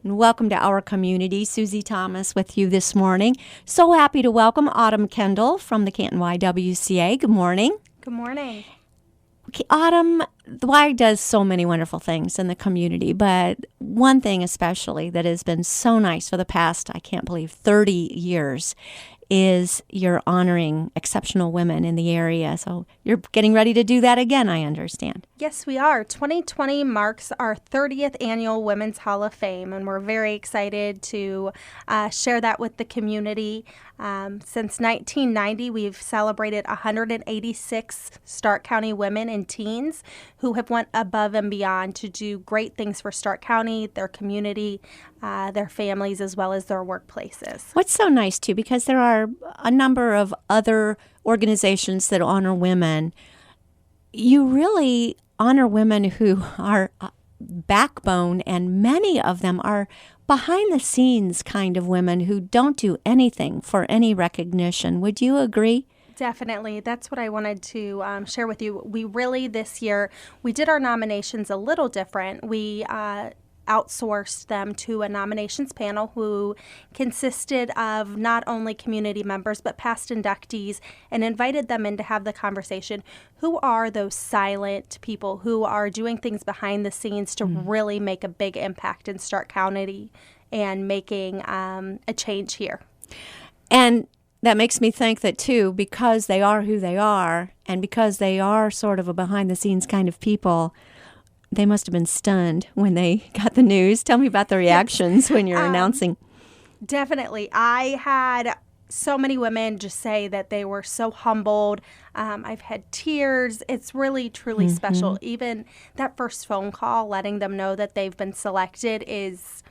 and welcome to our community. Susie Thomas with you this morning. So happy to welcome Autumn Kendall from the Canton YWCA. Good morning. Good morning. Okay, Autumn, the Y does so many wonderful things in the community, but one thing especially that has been so nice for the past, I can't believe, 30 years is you're honoring exceptional women in the area. So you're getting ready to do that again, I understand. Yes, we are. 2020 marks our 30th annual Women's Hall of Fame, and we're very excited to share that with the community. Since 1990, we've celebrated 186 Stark County women and teens who have went above and beyond to do great things for Stark County, their community, their families, as well as their workplaces. What's so nice, too, because there are a number of other organizations that honor women, you really honor women who are backbone, and many of them are behind the scenes kind of women who don't do anything for any recognition. Would you agree? Definitely. That's what I wanted to share with you. We really, this year, we did our nominations a little different. We outsourced them to a nominations panel who consisted of not only community members but past inductees, and invited them in to have the conversation. Who are those silent people who are doing things behind the scenes to really make a big impact in Stark County and making a change here? And that makes me think that, too, because they are who they are and because they are sort of a behind-the-scenes kind of people, they must have been stunned when they got the news. Tell me about the reactions when you're announcing. Definitely. I had so many women just say that they were so humbled. I've had tears. It's really, truly special. Even that first phone call, letting them know that they've been selected, is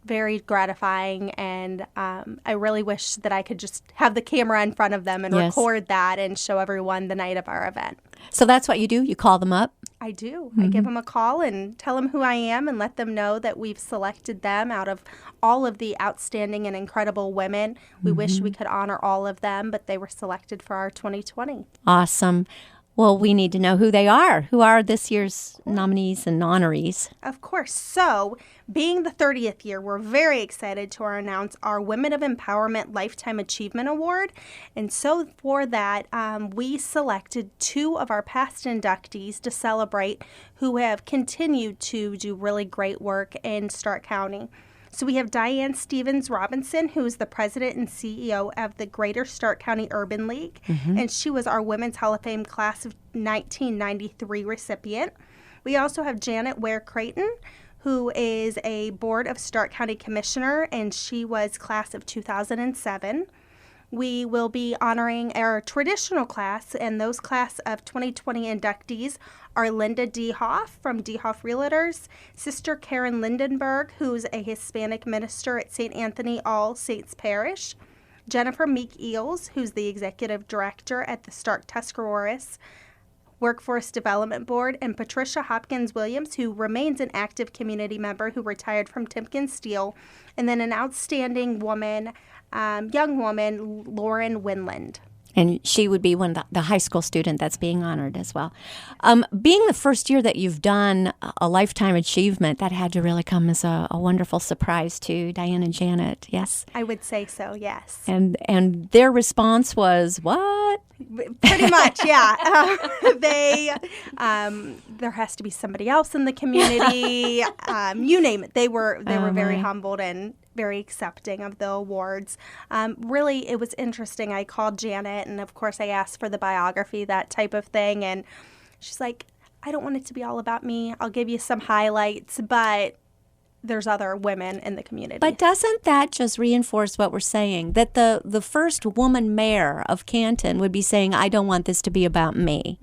very gratifying, and I really wish that I could just have the camera in front of them and record that and show everyone the night of our event. So that's what you do? You call them up? I do. I give them a call and tell them who I am and let them know that we've selected them out of all of the outstanding and incredible women. We wish we could honor all of them, but they were selected for our 2020. Awesome. Well, we need to know who they are. Who are this year's nominees and honorees? Of course. So, being the 30th year, we're very excited to announce our Women of Empowerment Lifetime Achievement Award. And so for that, we selected two of our past inductees to celebrate who have continued to do really great work in Stark County. So we have Diane Stevens Robinson, who is the president and CEO of the Greater Stark County Urban League, and she was our Women's Hall of Fame Class of 1993 recipient. We also have Janet Ware Creighton, who is a Board of Stark County Commissioner, and she was Class of 2007. We will be honoring our traditional class, and those class of 2020 inductees are Linda D. Hoff from D. Hoff Realtors, Sister Karen Lindenberg, who's a Hispanic minister at St. Anthony All Saints Parish, Jennifer Meek Eels, who's the executive director at the Stark Tuscaroras Workforce Development Board, and Patricia Hopkins Williams, who remains an active community member who retired from Timken Steel, and then an outstanding woman, young woman, Lauren Winland. And she would be one of the high school student that's being honored as well. Being the first year that you've done a lifetime achievement, that had to really come as a wonderful surprise to Diane and Janet, yes? I would say so, yes. And their response was, what? Pretty much, yeah. There has to be somebody else in the community. You name it. They were very humbled and very accepting of the awards. Really, it was interesting. I called Janet, and of course I asked for the biography, that type of thing, and she's like, I don't want it to be all about me. I'll give you some highlights, but there's other women in the community. But doesn't that just reinforce what we're saying? That the first woman mayor of Canton would be saying, I don't want this to be about me.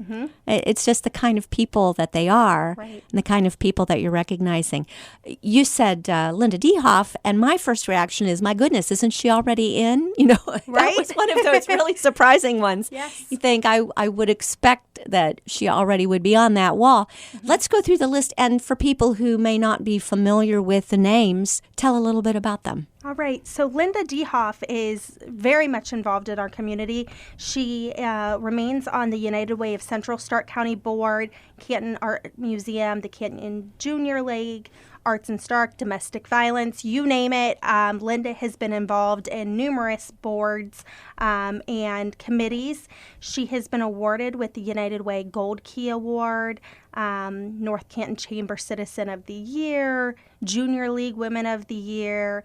It's just the kind of people that they are, right, and the kind of people that you're recognizing. You said Linda D. Hoff, and my first reaction is, my goodness, isn't she already in? You know, right? That was one of those really surprising ones. Yes. You think, I would expect that she already would be on that wall. Let's go through the list, and for people who may not be familiar with the names, tell a little bit about them. All right. So Linda D. Hoff is very much involved in our community. She remains on the United Way of Central Stark County Board, Canton Art Museum, the Canton Junior League, Arts in Stark, domestic violence, you name it. Linda has been involved in numerous boards and committees. She has been awarded with the United Way Gold Key Award, North Canton Chamber Citizen of the Year, Junior League Women of the Year.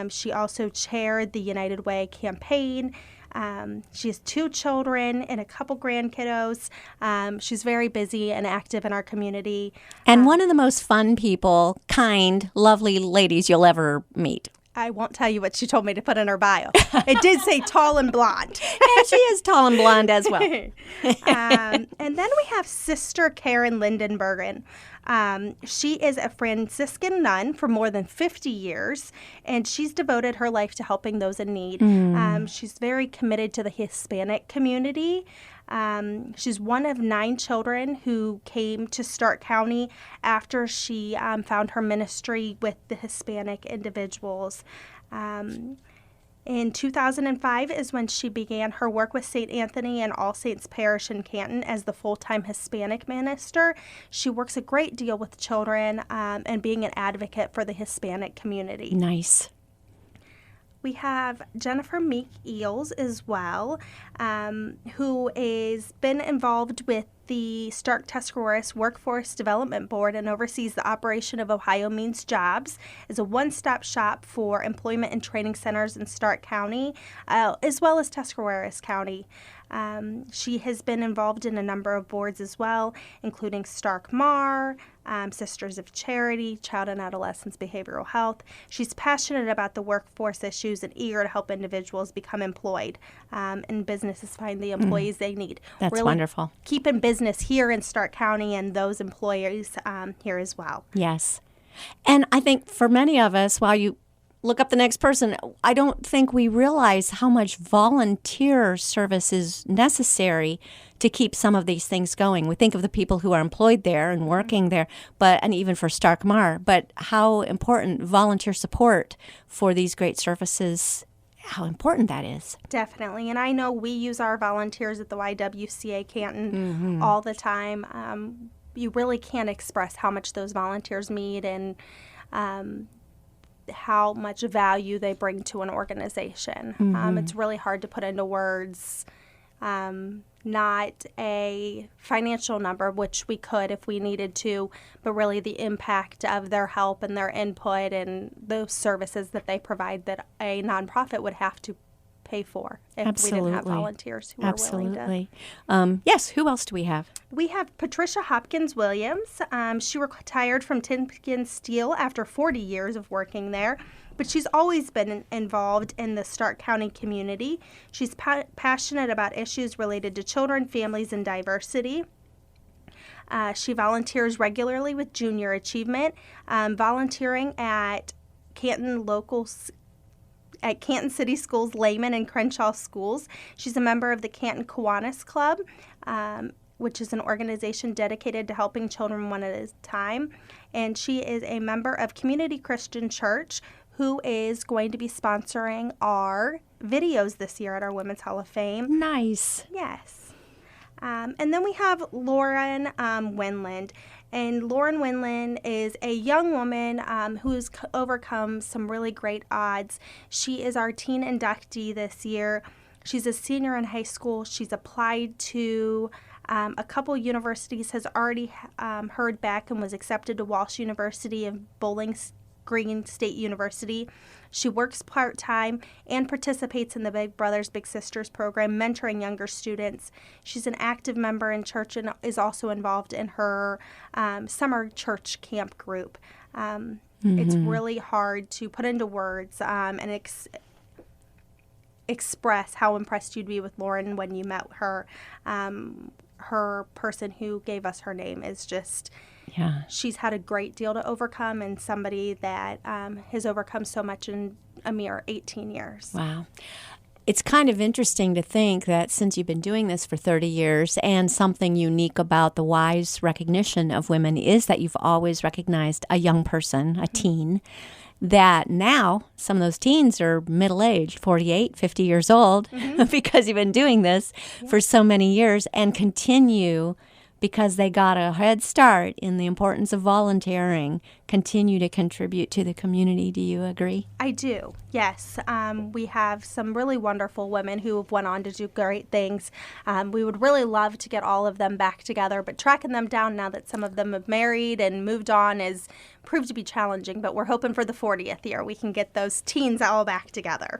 She also chaired the United Way campaign. She has 2 children and a couple grandkiddos. She's very busy and active in our community. And one of the most fun people, kind, lovely ladies you'll ever meet. I won't tell you what she told me to put in her bio. It did say tall and blonde. And she is tall and blonde as well. And then we have Sister Karen Lindenbergen. She is a Franciscan nun for more than 50 years, and she's devoted her life to helping those in need. She's very committed to the Hispanic community. She's one of 9 children who came to Stark County after she found her ministry with the Hispanic individuals. In 2005 is when she began her work with St. Anthony and All Saints Parish in Canton as the full-time Hispanic minister. She works a great deal with children and being an advocate for the Hispanic community. Nice. We have Jennifer Meek Eels as well, who has been involved with the Stark Tuscarawas Workforce Development Board and oversees the operation of Ohio Means Jobs, is a one-stop shop for employment and training centers in Stark County, as well as Tuscarawas County. She has been involved in a number of boards as well, including Stark Mar, Sisters of Charity, Child and Adolescents Behavioral Health. She's passionate about the workforce issues and eager to help individuals become employed and businesses find the employees they need. That's really wonderful. Keeping business here in Stark County and those employees here as well. Yes. And I think for many of us, while you look up the next person, I don't think we realize how much volunteer service is necessary to keep some of these things going. We think of the people who are employed there and working there, and even for Stark Mar, but how important volunteer support for these great services, how important that is. Definitely. And I know we use our volunteers at the YWCA Canton all the time. You really can't express how much those volunteers mean and how much value they bring to an organization. It's really hard to put into words. Not a financial number, which we could if we needed to, but really the impact of their help and their input and those services that they provide that a nonprofit would have to pay for if we didn't have volunteers who were willing to. Yes, who else do we have? We have Patricia Hopkins Williams. She retired from Timken Steel after 40 years of working there, but she's always been involved in the Stark County community. She's passionate about issues related to children, families, and diversity. She volunteers regularly with Junior Achievement, volunteering at Canton City Schools, Lehman, and Crenshaw Schools. She's a member of the Canton Kiwanis Club, which is an organization dedicated to helping children one at a time. And she is a member of Community Christian Church, who is going to be sponsoring our videos this year at our Women's Hall of Fame. Nice. Yes. And then we have Lauren Winland. And Lauren Winland is a young woman who's overcome some really great odds. She is our teen inductee this year. She's a senior in high school. She's applied to a couple universities, has already heard back and was accepted to Walsh University and Bowling Green State University. She works part-time and participates in the Big Brothers Big Sisters program, mentoring younger students. She's an active member in church and is also involved in her summer church camp group. It's really hard to put into words and express how impressed you'd be with Lauren when you met her. Her person who gave us her name is just... Yeah. She's had a great deal to overcome and somebody that has overcome so much in a mere 18 years. Wow. It's kind of interesting to think that since you've been doing this for 30 years and something unique about the WISE recognition of women is that you've always recognized a young person, a teen, that now some of those teens are middle-aged, 48, 50 years old, because you've been doing this for so many years and continue because they got a head start in the importance of volunteering, continue to contribute to the community. Do you agree? I do, yes. We have some really wonderful women who have went on to do great things. We would really love to get all of them back together, but tracking them down now that some of them have married and moved on is proved to be challenging, but we're hoping for the 40th year we can get those teens all back together.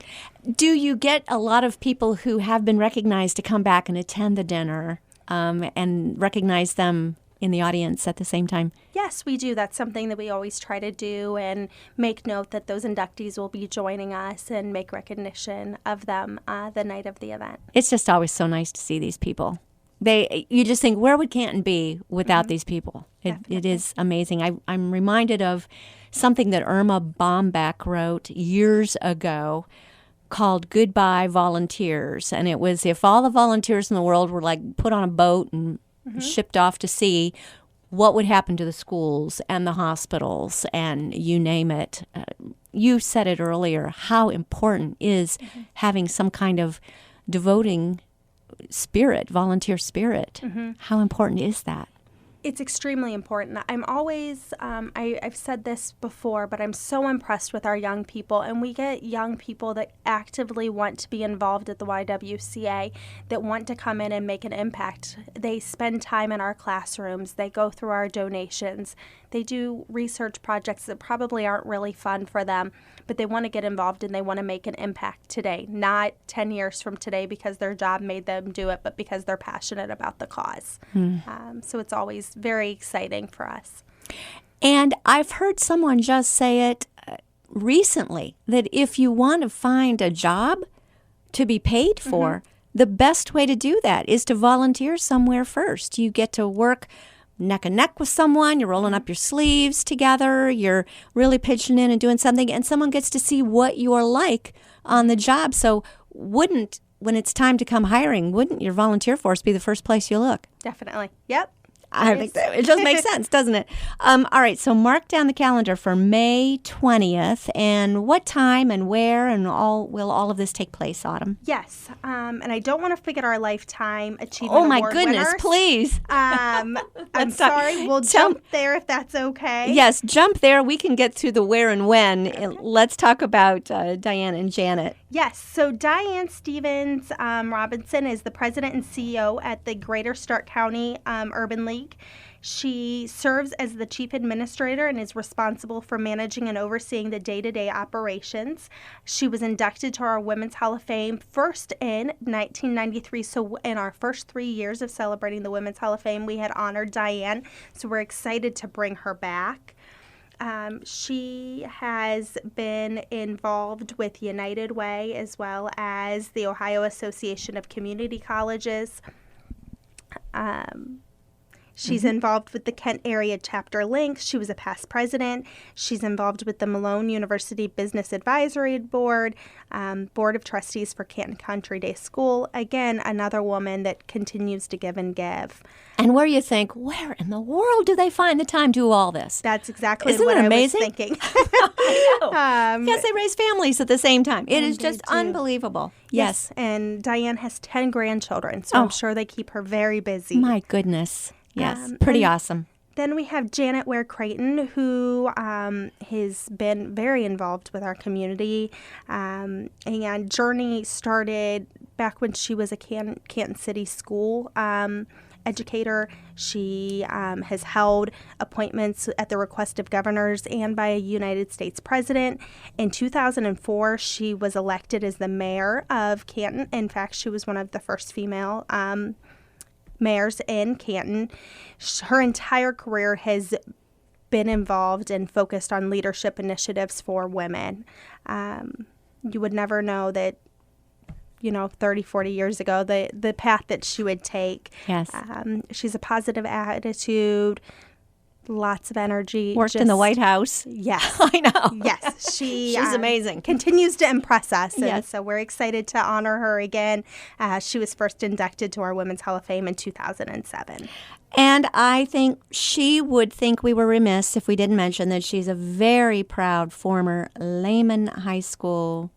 Do you get a lot of people who have been recognized to come back and attend the dinner and recognize them in the audience at the same time? Yes, we do. That's something that we always try to do, and make note that those inductees will be joining us and make recognition of them the night of the event. It's just always so nice to see these people. You just think, where would Canton be without these people? It is amazing. I'm reminded of something that Irma Bombeck wrote years ago called Goodbye Volunteers. And it was, if all the volunteers in the world were like put on a boat and shipped off to sea, what would happen to the schools and the hospitals and you name it? You said it earlier, how important is having some kind of devoting spirit, volunteer spirit. How important is that? It's extremely important. I'm always, I've said this before, but I'm so impressed with our young people. And we get young people that actively want to be involved at the YWCA, that want to come in and make an impact. They spend time in our classrooms. They go through our donations. They do research projects that probably aren't really fun for them, but they want to get involved and they want to make an impact today, not 10 years from today because their job made them do it, but because they're passionate about the cause. So it's always very exciting for us. And I've heard someone just say it recently, that if you want to find a job to be paid for, the best way to do that is to volunteer somewhere first. You get to work neck and neck with someone, you're rolling up your sleeves together, you're really pitching in and doing something, and someone gets to see what you're like on the job. So when it's time to come hiring, wouldn't your volunteer force be the first place you look? Definitely. Yep. I think that it just makes sense, doesn't it? All right, so mark down the calendar for May 20th, and what time and where and will all of this take place, Autumn? Yes, and I don't want to forget our Lifetime Achievement Award Oh, my goodness, winners. Please. I'm sorry, we'll jump there if that's okay. Yes, jump there. We can get through the where and when. Okay. Let's talk about Diane and Janet. Yes, so Diane Stevens Robinson is the president and CEO at the Greater Stark County Urban League. She serves as the chief administrator and is responsible for managing and overseeing the day-to-day operations. She was inducted to our Women's Hall of Fame first in 1993. So in our first 3 years of celebrating the Women's Hall of Fame, we had honored Diane. So we're excited to bring her back. She has been involved with United Way as well as the Ohio Association of Community Colleges. She's involved with the Kent Area Chapter Link. She was a past president. She's involved with the Malone University Business Advisory Board, Board of Trustees for Canton Country Day School. Again, another woman that continues to give and give. And where you think, where in the world do they find the time to do all this? That's exactly Isn't what it amazing? I was thinking. I know. Yes, they raise families at the same time. It is just unbelievable. Yes. And Diane has 10 grandchildren, so I'm sure they keep her very busy. My goodness. Yes, pretty awesome. Then we have Janet Ware Creighton, who has been very involved with our community. And Journey started back when she was a Canton City School educator. She has held appointments at the request of governors and by a United States president. In 2004, she was elected as the mayor of Canton. In fact, she was one of the first female mayors in Canton. Her entire career has been involved and focused on leadership initiatives for women. You would never know that, 30, 40 years ago, the path that she would take. Yes. She's a positive attitude, lots of energy. Worked in the White House. Yes. I know. Yes. She's amazing. Continues to impress us. And yes. So we're excited to honor her again. She was first inducted to our Women's Hall of Fame in 2007. And I think she would think we were remiss if we didn't mention that she's a very proud former Lincoln High School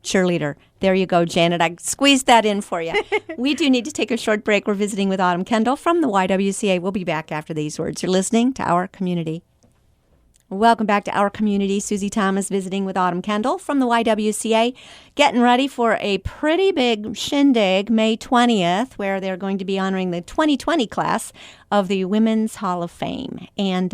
cheerleader. There you go, Janet. I squeezed that in for you. We do need to take a short break. We're visiting with Autumn Kendall from the YWCA. We'll be back after these words. You're listening to Our Community. Welcome back to Our Community. Susie Thomas visiting with Autumn Kendall from the YWCA, getting ready for a pretty big shindig May 20th, where they're going to be honoring the 2020 class of the Women's Hall of Fame. And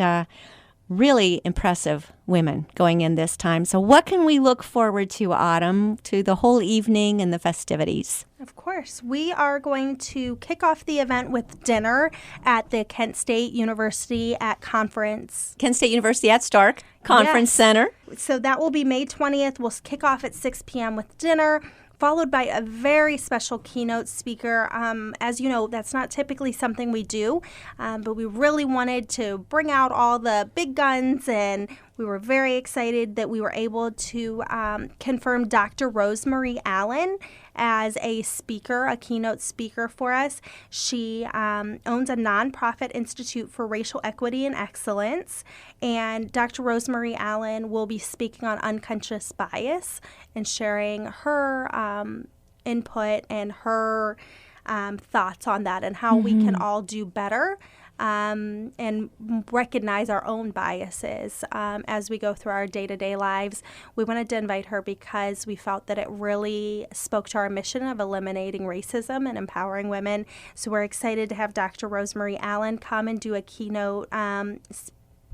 really impressive women going in this time. So what can we look forward to, Autumn, to the whole evening and the festivities? Of course. We are going to kick off the event with dinner at the Kent State University at Conference. Kent State University at Stark Conference Center. So that will be May 20th. We'll kick off at 6 p.m. with dinner, followed by a very special keynote speaker. As you know, that's not typically something we do, but we really wanted to bring out all the big guns, and we were very excited that we were able to confirm Dr. Rosemary Allen as a speaker, a keynote speaker for us. She owns a nonprofit institute for racial equity and excellence, and Dr. Rosemary Allen will be speaking on unconscious bias and sharing her input and her thoughts on that and how we can all do better and recognize our own biases as we go through our day-to-day lives. We wanted to invite her because we felt that it really spoke to our mission of eliminating racism and empowering women. So we're excited to have Dr. Rosemary Allen come and do a keynote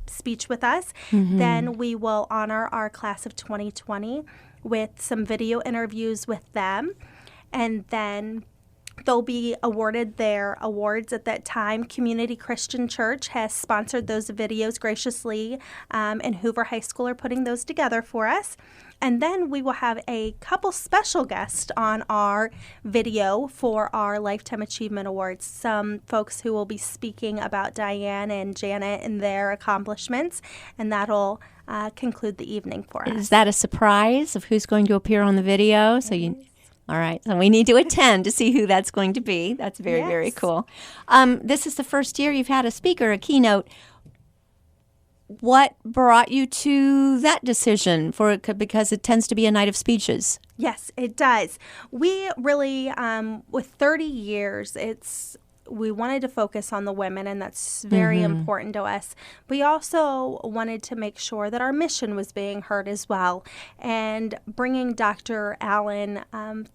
speech with us. Then we will honor our class of 2020 with some video interviews with them. And then they'll be awarded their awards at that time. Community Christian Church has sponsored those videos graciously, and Hoover High School are putting those together for us. And then we will have a couple special guests on our video for our Lifetime Achievement Awards. Some folks who will be speaking about Diane and Janet and their accomplishments, and that'll conclude the evening for us. Is that a surprise of who's going to appear on the video? All right, so we need to attend to see who that's going to be. That's very, very cool. This is the first year you've had a speaker, a keynote. What brought you to that decision because it tends to be a night of speeches? Yes, it does. We really, with 30 years, we wanted to focus on the women, and that's very important to us. We also wanted to make sure that our mission was being heard as well. And bringing Dr. Allen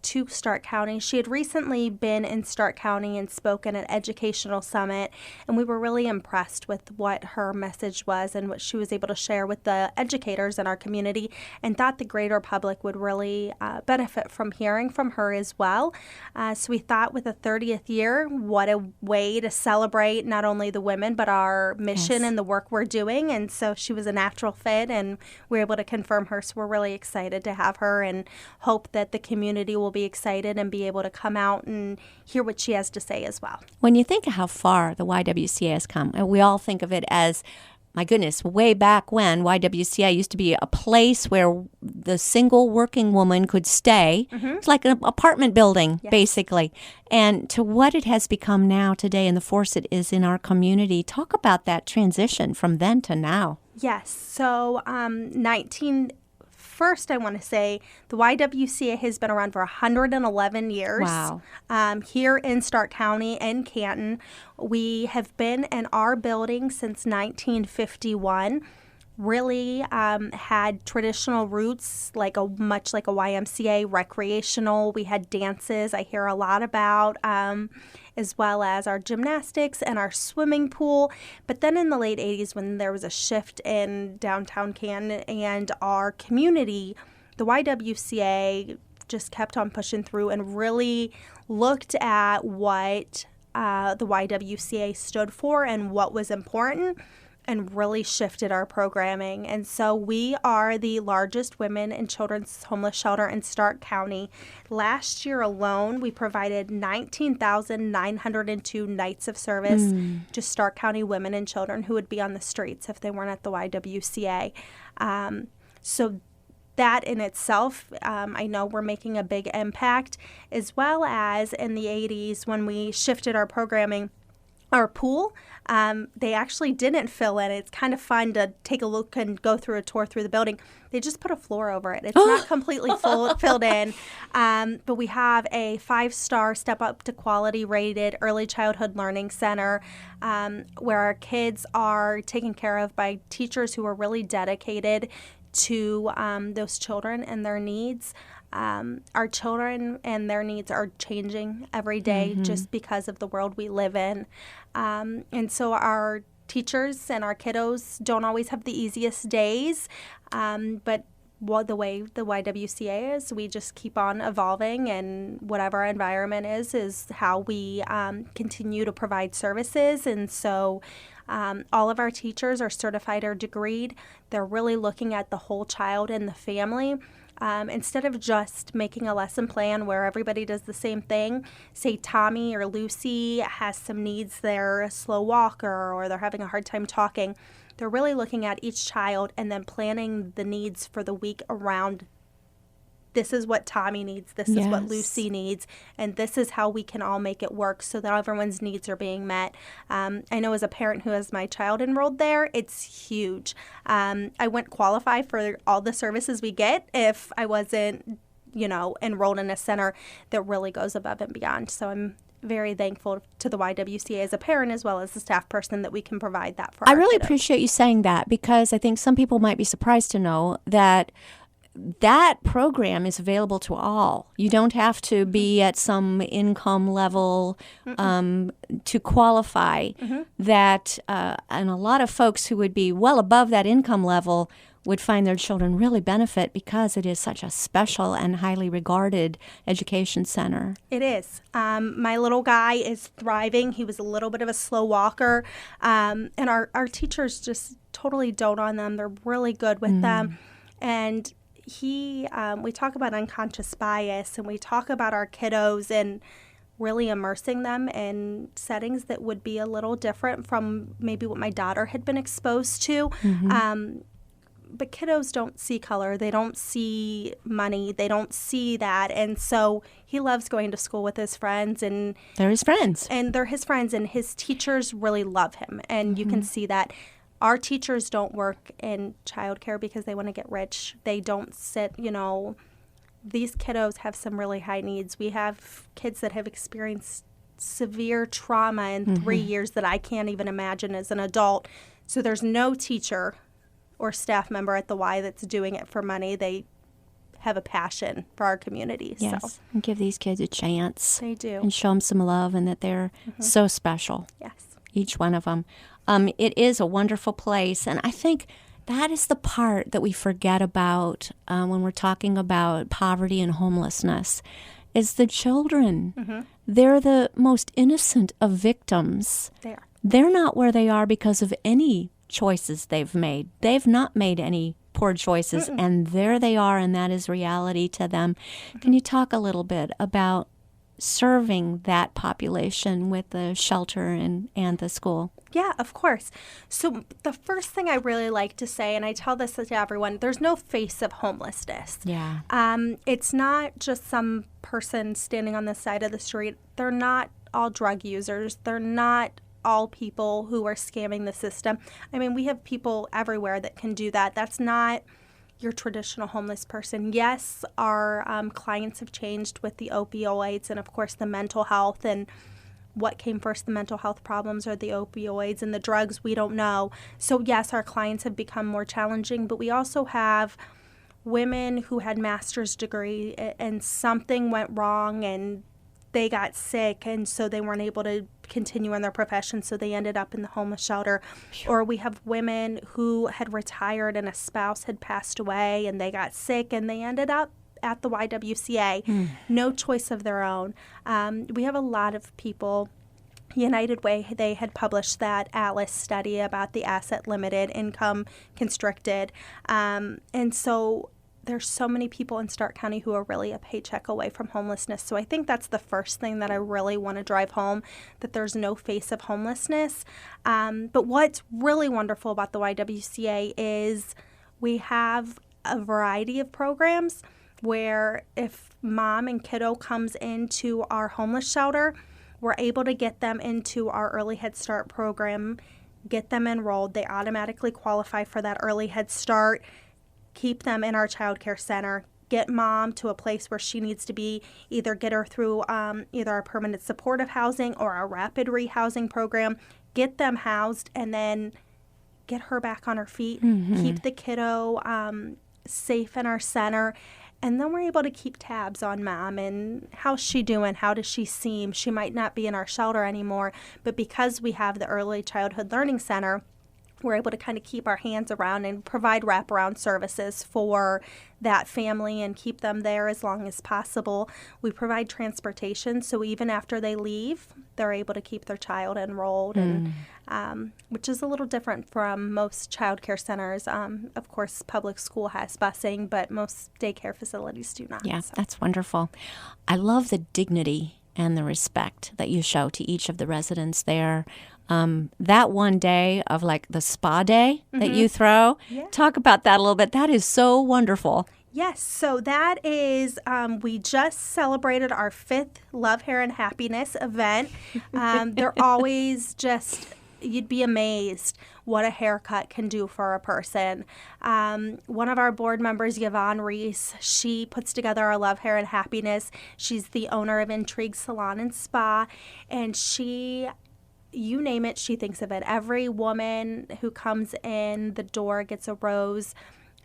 to Stark County, she had recently been in Stark County and spoken at Educational Summit, and we were really impressed with what her message was and what she was able to share with the educators in our community, and thought the greater public would really benefit from hearing from her as well. So we thought with the 30th year, what a way to celebrate not only the women but our mission and the work we're doing. And so she was a natural fit, and we were able to confirm her. So we're really excited to have her and hope that the community will be excited and be able to come out and hear what she has to say as well. When you think of how far the YWCA has come, we all think of it as, my goodness, way back when YWCA used to be a place where the single working woman could stay. It's like an apartment building, basically. And to what it has become now today and the force it is in our community. Talk about that transition from then to now. Yes. So First, I want to say the YWCA has been around for 111 years. Wow. Here in Stark County and Canton. We have been in our building since 1951. Really had traditional roots, much like a YMCA, recreational. We had dances I hear a lot about, as well as our gymnastics and our swimming pool. But then in the late 80s, when there was a shift in downtown Canton and our community, the YWCA just kept on pushing through and really looked at what the YWCA stood for and what was important, and really shifted our programming. And so we are the largest women and children's homeless shelter in Stark County. Last year alone, we provided 19,902 nights of service to Stark County women and children who would be on the streets if they weren't at the YWCA. So that in itself, I know we're making a big impact, as well as in the 80s when we shifted our programming. Our pool, they actually didn't fill in. It's kind of fun to take a look and go through a tour through the building. They just put a floor over it. It's not completely filled in, but we have a 5-star Step Up to Quality rated early childhood learning center where our kids are taken care of by teachers who are really dedicated to those children and their needs. Our children and their needs are changing every day just because of the world we live in. And so our teachers and our kiddos don't always have the easiest days, but the way the YWCA is, we just keep on evolving, and whatever our environment is how we continue to provide services. And so all of our teachers are certified or degreed. They're really looking at the whole child and the family. Instead of just making a lesson plan where everybody does the same thing, say Tommy or Lucy has some needs, they're a slow walker or they're having a hard time talking, they're really looking at each child and then planning the needs for the week around this is what Tommy needs, this is what Lucy needs, and this is how we can all make it work so that everyone's needs are being met. I know as a parent who has my child enrolled there, it's huge. I wouldn't qualify for all the services we get if I wasn't, enrolled in a center that really goes above and beyond. So I'm very thankful to the YWCA as a parent as well as the staff person that we can provide that for I our really kiddos. appreciate you saying that, because I think some people might be surprised to know that program is available to all. You don't have to be at some income level to qualify. That and a lot of folks who would be well above that income level would find their children really benefit because it is such a special and highly regarded education center. It is. My little guy is thriving. He was a little bit of a slow walker, and our teachers just totally dote on them. They're really good with them, and we talk about unconscious bias, and we talk about our kiddos and really immersing them in settings that would be a little different from maybe what my daughter had been exposed to. But kiddos don't see color. They don't see money. They don't see that. And so he loves going to school with his friends. And they're his friends. And they're his friends. And his teachers really love him. And you can see that. Our teachers don't work in childcare because they want to get rich. They don't sit, these kiddos have some really high needs. We have kids that have experienced severe trauma in 3 years that I can't even imagine as an adult. So there's no teacher or staff member at the Y that's doing it for money. They have a passion for our community. Yes, so. And give these kids a chance. They do. And show them some love and that they're so special. Yes. Each one of them. It is a wonderful place, and I think that is the part that we forget about when we're talking about poverty and homelessness, is the children. They're the most innocent of victims. They are. They're not where they are because of any choices they've made. They've not made any poor choices, and there they are, and that is reality to them. Can you talk a little bit about serving that population with the shelter and the school? Yeah, of course. So the first thing I really like to say, and I tell this to everyone, there's no face of homelessness. Yeah. It's not just some person standing on the side of the street. They're not all drug users. They're not all people who are scamming the system. I mean, we have people everywhere that can do that. That's not your traditional homeless person. Yes, our clients have changed with the opioids and, of course, the mental health. And what came first, the mental health problems or the opioids and the drugs? We don't know. So, yes, our clients have become more challenging, but we also have women who had master's degree and something went wrong and they got sick, and so they weren't able to continue in their profession, so they ended up in the homeless shelter. Or we have women who had retired and a spouse had passed away and they got sick and they ended up at the YWCA. No choice of their own. We have a lot of people. United Way, they had published that ATLAS study about the asset limited, income constricted. And so there's so many people in Stark County who are really a paycheck away from homelessness. So I think that's the first thing that I really want to drive home, that there's no face of homelessness. But what's really wonderful about the YWCA is we have a variety of programs where if mom and kiddo comes into our homeless shelter, we're able to get them into our Early Head Start program, get them enrolled. They automatically qualify for that Early Head Start, keep them in our child care center, get mom to a place where she needs to be, either get her through either our permanent supportive housing or our rapid rehousing program, get them housed, and then get her back on her feet, keep the kiddo safe in our center. And then we're able to keep tabs on mom and how's she doing? How does she seem? She might not be in our shelter anymore, but because we have the Early Childhood Learning Center, we're able to kind of keep our hands around and provide wraparound services for that family and keep them there as long as possible. We provide transportation, so even after they leave, they're able to keep their child enrolled, and which is a little different from most child care centers. Of course, public school has busing, but most daycare facilities do not. Yeah, that's wonderful. I love the dignity and the respect that you show to each of the residents there. That one day of like the spa day that you throw, talk about that a little bit. That is so wonderful. Yes, so that is, we just celebrated our 5th Love, Hair, and Happiness event. They're always just, you'd be amazed what a haircut can do for a person. One of our board members, Yvonne Reese, she puts together our Love, Hair, and Happiness. She's the owner of Intrigue Salon and Spa, and she, you name it, she thinks of it. Every woman who comes in the door gets a rose.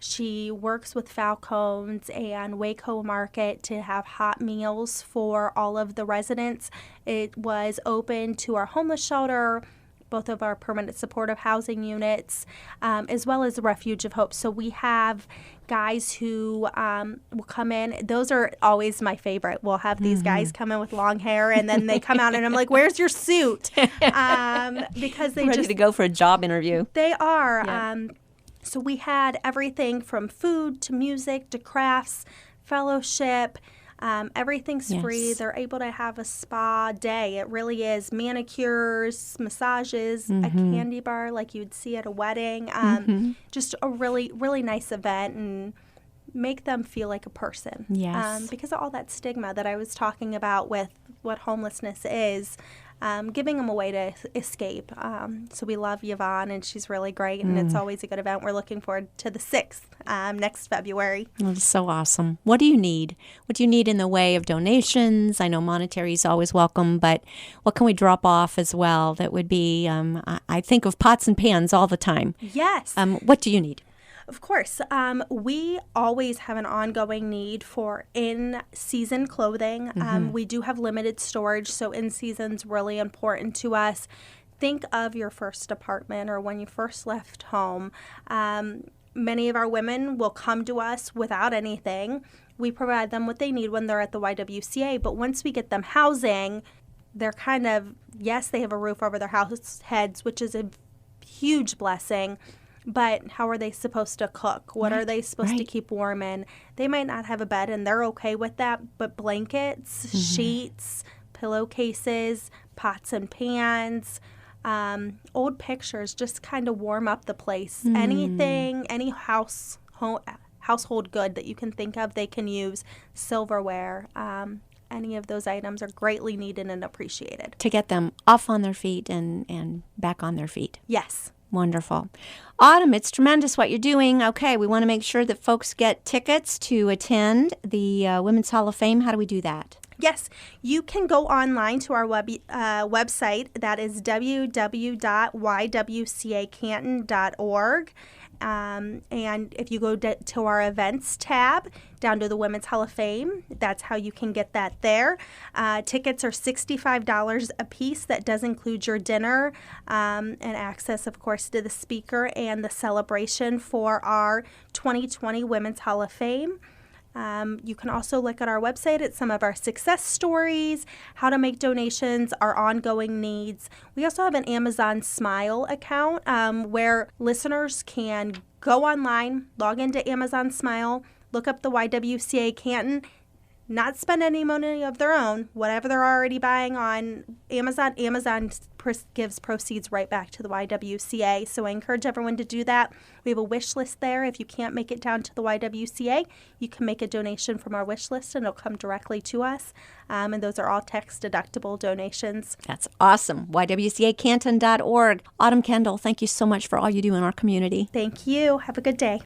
She works with Falcones and Waco Market to have hot meals for all of the residents. It was open to our homeless shelter, both of our permanent supportive housing units, as well as the Refuge of Hope. So we have guys who will come in. Those are always my favorite. We'll have these guys come in with long hair, and then they come out, and I'm like, "Where's your suit?" Because they ready to go for a job interview. They are. Yeah. So we had everything from food to music to crafts, fellowship. Everything's free. They're able to have a spa day. It really is manicures, massages, a candy bar like you'd see at a wedding. Just a really, really nice event, and make them feel like a person. Yes. Because of all that stigma that I was talking about with what homelessness is. Giving them a way to escape. So we love Yvonne, and she's really great, and it's always a good event. We're looking forward to the 6th, next February. That is so awesome. What do you need? What do you need in the way of donations? I know monetary is always welcome, but what can we drop off as well that would be, I think of pots and pans all the time. Yes. What do you need? Of course. We always have an ongoing need for in-season clothing. We do have limited storage, so in-season's really important to us. Think of your first apartment or when you first left home. Many of our women will come to us without anything. We provide them what they need when they're at the YWCA, but once we get them housing, they're kind of, yes, they have a roof over their house heads, which is a huge blessing. But how are they supposed to cook? What are they supposed to keep warm in? They might not have a bed, and they're okay with that. But blankets, sheets, pillowcases, pots and pans, old pictures just kind of warm up the place. Anything, any household good that you can think of, they can use. Silverware, any of those items are greatly needed and appreciated. To get them off on their feet and back on their feet. Yes. Wonderful. Autumn, it's tremendous what you're doing. Okay, we want to make sure that folks get tickets to attend the Women's Hall of Fame. How do we do that? Yes, you can go online to our website. That is www.ywcacanton.org. And if you go to our events tab, down to the Women's Hall of Fame, that's how you can get that there. Tickets are $65 a piece. That does include your dinner and access, of course, to the speaker and the celebration for our 2020 Women's Hall of Fame. You can also look at our website at some of our success stories, how to make donations, our ongoing needs. We also have an Amazon Smile account where listeners can go online, log into Amazon Smile, look up the YWCA Canton, not spend any money of their own. Whatever they're already buying on Amazon, gives proceeds right back to the YWCA. So I encourage everyone to do that. We have a wish list there. If you can't make it down to the YWCA, you can make a donation from our wish list and it'll come directly to us. And those are all tax-deductible donations. That's awesome. YWCACanton.org. Autumn Kendall, thank you so much for all you do in our community. Thank you. Have a good day.